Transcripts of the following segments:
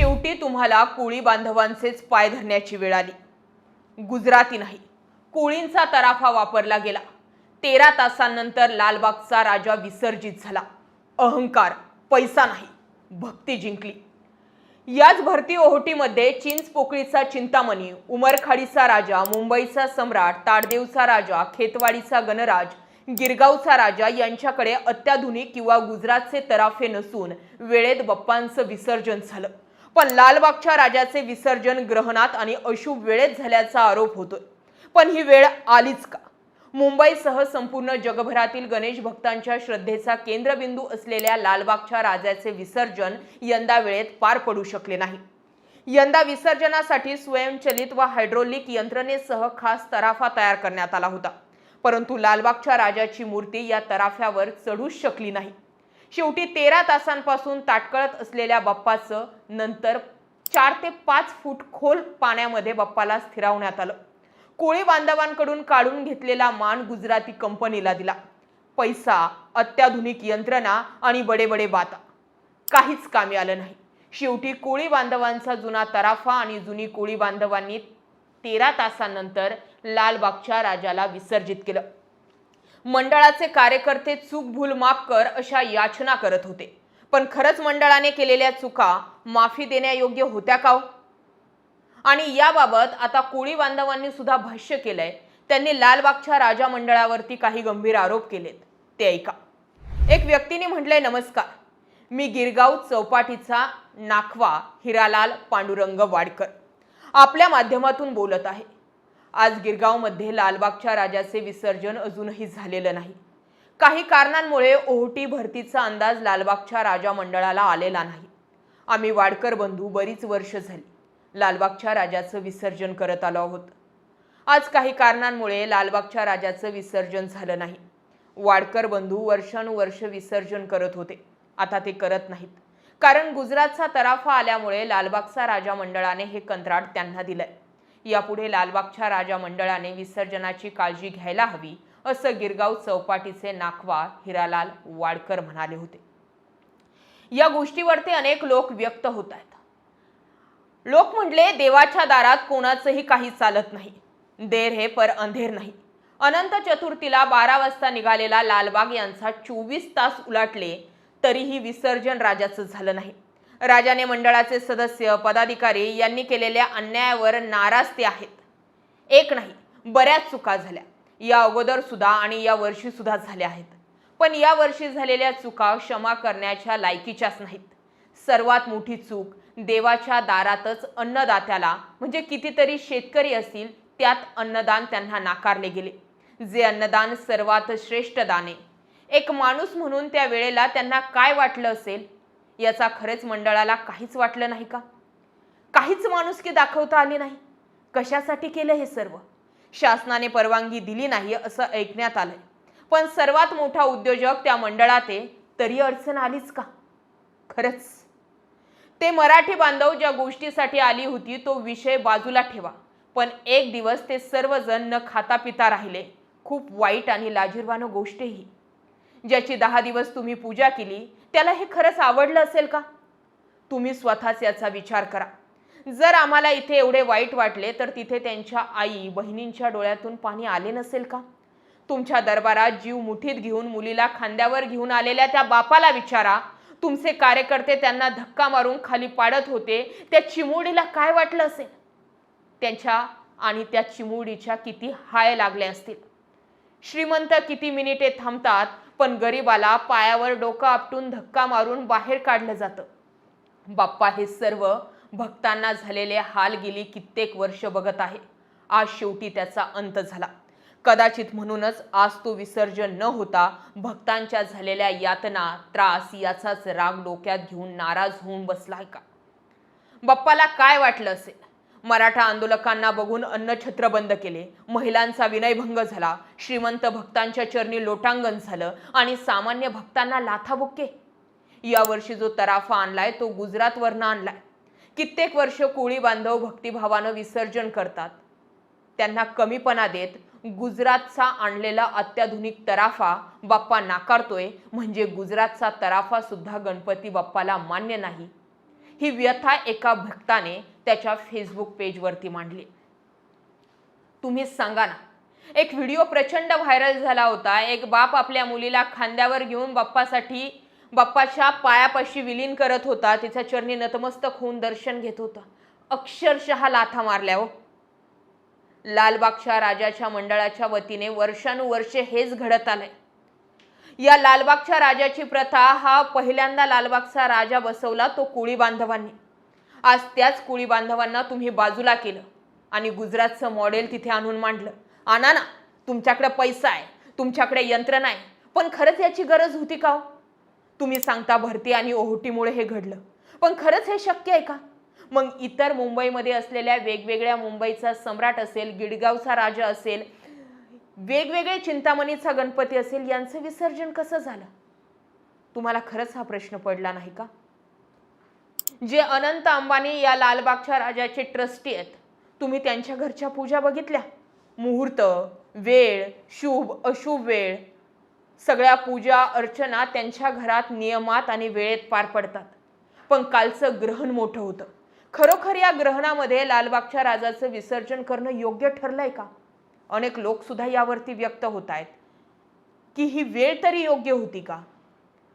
शेवटी तुम्हाला कोळी बांधवांचेच पाय धरण्याची वेळ आली. गुजराती नाही, कोळींचा तराफा वापरला गेला. 13 तासांनंतर लालबागचा राजा विसर्जित झाला. अहंकार, पैसा नाही, भक्ती जिंकली. याच भरती ओहोटीमध्ये चिंचपोकळीचा चिंतामणी, उमरखाडीचा राजा, मुंबईचा सम्राट, ताडदेवचा राजा, खेतवाडीचा गणराज, गिरगावचा राजा यांच्याकडे अत्याधुनिक किंवा गुजरातचे तराफे नसून वेळेत बाप्पांचं विसर्जन झालं. पण लालबागच्या राजाचे विसर्जन ग्रहणात आणि अशुभ वेळेत झाल्याचा आरोप होतोय. पण ही वेळ आलीच का? मुंबईसह संपूर्ण जगभरातील गणेश भक्तांच्या श्रद्धेचा केंद्रबिंदू असलेल्या लालबागच्या राजाचे विसर्जन यंदा वेळेत पार पडू शकले नाही. यंदा विसर्जनासाठी स्वयंचलित व हायड्रोलिक यंत्रणेसह खास तराफा तयार करण्यात आला होता. परंतु लालबागच्या राजाची मूर्ती या तराफ्यावर चढूच शकली नाही. शेवटी 13 तासांपासून ताटकळत असलेल्या बाप्पाचं नंतर 4 ते 5 फूट खोल पाण्यामध्ये बाप्पाला स्थिरावण्यात आलं. कोळी बांधवांकडून काढून घेतलेला मान गुजराती कंपनीला दिला. पैसा, अत्याधुनिक यंत्रणा आणि बडे बाता काहीच कामी आलं नाही. शेवटी कोळी बांधवांचा जुना तराफा आणि जुनी कोळी बांधवांनी 13 तासांनंतर लालबागच्या राजाला विसर्जित केलं. मंडळाचे कार्यकर्ते चूक भूल माफ कर अशा याचना करत होते. पण खरंच मंडळाने केलेल्या चुका माफी देण्यायोग्य होत्या का? आणि याबाबत आता कोळी बांधवांनी सुद्धा भाष्य केलंय. त्यांनी लालबागच्या राजा मंडळावरती काही गंभीर आरोप केलेत, ते ऐका. एक व्यक्तीने म्हटलंय, नमस्कार, मी गिरगाव चौपाटीचा नाखवा हिरालाल पांडुरंग वाडकर आपल्या माध्यमातून बोलत आहे. आज गिरगावमध्ये लालबागच्या राजाचे विसर्जन अजूनही झालेलं नाही. काही कारणांमुळे ओहोटी भरतीचा अंदाज लालबागच्या राजा मंडळाला आलेला नाही. आम्ही वाडकर बंधू बरीच वर्ष झाली लालबागच्या राजाचं विसर्जन करत आलो आहोत. आज काही कारणांमुळे लालबागच्या राजाचं विसर्जन झालं नाही. वाडकर बंधू वर्षानुवर्ष विसर्जन करत होते, आता ते करत नाहीत. कारण गुजरातचा तराफा आल्यामुळे लालबागचा राजा मंडळाने हे कंत्राट त्यांना दिलंय. यापुढे लालबागच्या राजा मंडळाने विसर्जनाची काळजी घ्यायला हवी असं गिरगाव चौपाटीचे नाखवा हिरालाल वाडकर म्हणाले होते. या गोष्टीवर ते अनेक लोक व्यक्त होत आहेत. लोक म्हटले, देवाच्या दारात कोणाचंही काही चालत नाही. देर है पर अंधेर नाही. अनंत चतुर्थीला 12 वाजता निघालेला लालबाग यांचा 24 तास उलटले तरीही विसर्जन राजाचं झालं नाही. राजाने मंडळाचे सदस्य, पदाधिकारी यांनी केलेल्या अन्यायावर नाराज ते आहेत. एक नाही, बऱ्याच चुका झाल्या. या अगोदर सुद्धा आणि या वर्षी सुद्धा झाल्या आहेत. पण या वर्षी झालेल्या चुका क्षमा करण्याच्या लायकीच्याच नाहीत. सर्वात मोठी चूक, देवाच्या दारातच अन्नदात्याला म्हणजे कितीतरी शेतकरी असतील त्यात अन्नदान त्यांना नाकारले गेले. जे अन्नदान सर्वात श्रेष्ठ दाने. एक माणूस म्हणून त्या वेळेला त्यांना काय वाटलं असेल याचा खरेच मंडळाला काहीच वाटलं नाही का? काहीच माणुसकी दाखवता आली नाही. कशासाठी केलं हे सर्व? शासनाने परवानगी दिली नाही असं ऐकण्यात आलंय. पण सर्वात मोठा उद्योजक त्या मंडळात आहे, तरी अडचण आलीच का? खरंच ते मराठी बांधव ज्या गोष्टीसाठी आली होती तो विषय बाजूला ठेवा. पण एक दिवस ते सर्वजण न खाता पिता राहिले. खूप वाईट आणि लाजिरवाणं गोष्ट ही. ज्याची 10 दिवस तुम्ही पूजा केली त्याला हे खरंच आवडलं असेल का? तुम्ही स्वतःच याचा विचार करा. जर आम्हाला इथे एवढे वाईट वाटले तर तिथे त्यांच्या आई बहिणींच्या डोळ्यातून पाणी आले नसेल का? तुमच्या दरबारात जीव मुठीत घेऊन मुलीला खांद्यावर घेऊन आलेल्या त्या बापाला विचारा, तुमचे कार्यकर्ते त्यांना धक्का मारून खाली पाडत होते, त्या चिमुरडीला काय वाटलं असेल? त्यांच्या आणि त्या चिमुरडीच्या किती हाय लागले असतील. श्रीमंत किती मिनिटे थांबतात, पण गरीबाला पायावर डोकं आपटून धक्का मारून बाहेर काढलं जातं. बाप्पा हे सर्व भक्तांना झालेले हाल गेली कित्येक वर्ष बघत आहे. आज शेवटी त्याचा अंत झाला. कदाचित म्हणूनच आज तो विसर्जन न होता भक्तांच्या झालेल्या यातना, त्रास याचाच राग डोक्यात घेऊन नाराज होऊन बसलाय का? बाप्पाला काय वाटलं असेल? मराठा आंदोलकांना बघून अन्नछत्र बंद केले, महिलांचा विनयभंग झाला, श्रीमंत भक्तांच्या चरणी लोटांगण झालं आणि सामान्य भक्तांना लाथाबुक्के. यावर्षी जो तराफा आणलाय तो गुजरातवरनं आणलाय. कित्येक वर्ष कोळी बांधव भक्तिभावानं विसर्जन करतात. त्यांना कमीपणा देत गुजरातचा आणलेला अत्याधुनिक तराफा बाप्पा नाकारतोय, म्हणजे गुजरातचा तराफा सुद्धा गणपती बाप्पाला मान्य नाही. ही व्यथा एका भक्ताने त्याच्या फेसबुक पेजवरती मांडली. तुम्हीच सांगा ना, एक व्हिडिओ प्रचंड व्हायरल झाला होता. एक बाप आपल्या मुलीला खांद्यावर घेऊन बाप्पाच्या पायापाशी विलीन करत होता. तिच्या चरणी नतमस्तक होऊन दर्शन घेत होता. अक्षरशः लाथा मारल्या हो. लालबागच्या राजाच्या मंडळाच्या वतीने वर्षानुवर्षे हेच घडत आलंय. या लालबागच्या राजाची प्रथा हा पहिल्यांदा लालबागचा राजा बसवला तो कोळी बांधवांनी. आज त्याच कोळी बांधवांना तुम्ही बाजूला केलं आणि गुजरातचं मॉडेल तिथे आणून मांडलं. आणा ना, तुमच्याकडे पैसा आहे, तुमच्याकडे यंत्रणा आहे, पण खरंच याची गरज होती का हो? तुम्ही सांगता भरती आणि ओहोटीमुळे हे घडलं, पण खरंच हे शक्य आहे का? मग इतर मुंबईमध्ये असलेल्या वेगवेगळ्या मुंबईचा सम्राट असेल, गिडगावचा राजा असेल, वेगवेगळे चिंतामणीचा गणपती असेल, यांचं विसर्जन कसं झालं? तुम्हाला खरंच हा प्रश्न पडला नाही का? जे अनंत अंबानी या लालबागच्या राजाचे ट्रस्टी आहेत, तुम्ही त्यांच्या घरच्या पूजा बघितल्या? मुहूर्त, वेळ, शुभ अशुभ वेळ, सगळ्या पूजा अर्चना त्यांच्या घरात नियमात आणि वेळेत पार पडतात. पण कालचं ग्रहण मोठं होतं. खरोखर या ग्रहणामध्ये लालबागच्या राजाचं विसर्जन करणं योग्य ठरलंय का? अनेक लोक सुद्धा यावरती व्यक्त होत आहेत की ही वेळ तरी योग्य होती का?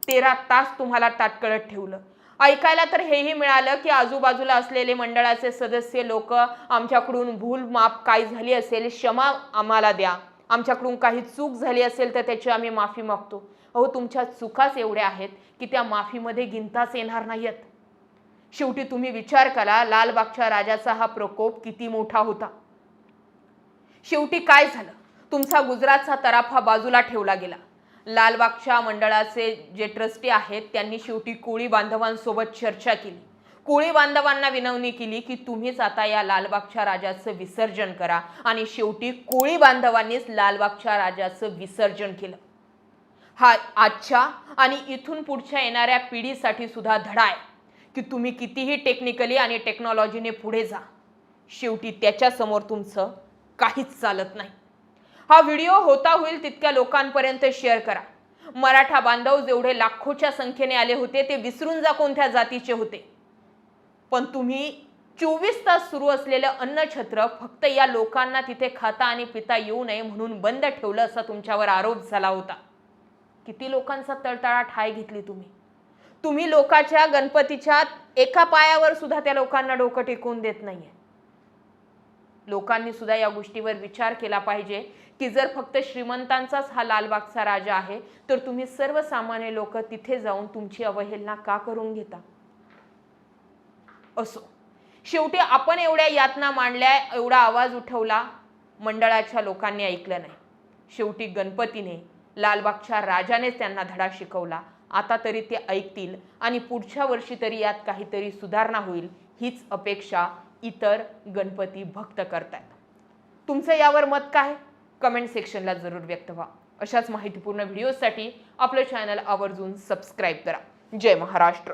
13 तास तुम्हाला ताटकळत ठेवलं. ऐकायला तर हेही मिळालं की आजूबाजूला असलेले मंडळाचे सदस्य लोक आमच्याकडून भूल माफ काय झाली असेल क्षमा आम्हाला द्या, आमच्याकडून काही चूक झाली असेल तर त्याची आम्ही माफी मागतो. अहो, तुमच्या चुकाच एवढ्या आहेत की त्या माफीमध्ये गिनताच येणार नाहीत. शेवटी तुम्ही विचार करा, लालबागच्या राजाचा हा प्रकोप किती मोठा होता. शेवटी काय झालं? तुमचा गुजरातचा तराफा बाजूला ठेवला गेला. लालबागच्या मंडळाचे जे ट्रस्टी आहेत त्यांनी शेवटी कोळी बांधवांसोबत चर्चा केली. कोळी बांधवांना विनवणी केली की तुम्हीच आता या लालबागच्या राजाचं विसर्जन करा आणि शेवटी कोळी बांधवांनीच लालबागच्या राजाचं विसर्जन केलं. हा आजच्या आणि इथून पुढच्या येणाऱ्या पिढीसाठी सुद्धा धडा आहे की तुम्ही कितीही टेक्निकली आणि टेक्नॉलॉजीने पुढे जा, शेवटी त्याच्यासमोर तुमचं काहीच चालत नाही. हा व्हिडिओ होता होईल तितक्या लोकांपर्यंत शेअर करा. मराठा बांधव जेवढे लाखोच्या संख्येने आले होते ते विसरून जा कोणत्या जातीचे होते. पण तुम्ही 24 तास सुरू असलेलं अन्नछत्र फक्त या लोकांना तिथे खाता आणि पिता येऊ नये म्हणून बंद ठेवलं असा तुमच्यावर आरोप झाला होता. किती लोकांचा तळतळाट हाय घेतली तुम्ही लोकांच्या गणपतीच्या एका पायावर सुद्धा त्या लोकांना डोकं टेकवून देत नाहीये. लोकांनी सुद्धा या गोष्टीवर विचार केला पाहिजे की जर फक्त श्रीमंतांचाच हा लालबागचा राजा आहे तर तुम्ही सर्वसामान्य लोक तिथे जाऊन तुमची अवहेलना का करून घेता? असो, शेवटी आपण एवढ्या यातना मांडल्या, एवढा आवाज उठवला, मंडळाच्या लोकांनी ऐकलं नाही. शेवटी गणपतीने, लालबागच्या राजानेच त्यांना धडा शिकवला. आता तरी ते ऐकतील आणि पुढच्या वर्षी तरी यात काहीतरी सुधारणा होईल हीच अपेक्षा इतर गणपती भक्त करतात. तुमचं यावर मत काय? कमेंट सेक्शनला जरूर व्यक्त व्हा. अशाच माहितीपूर्ण व्हिडिओसाठी आपलं चॅनल आवर्जून सबस्क्राईब करा. जय महाराष्ट्र.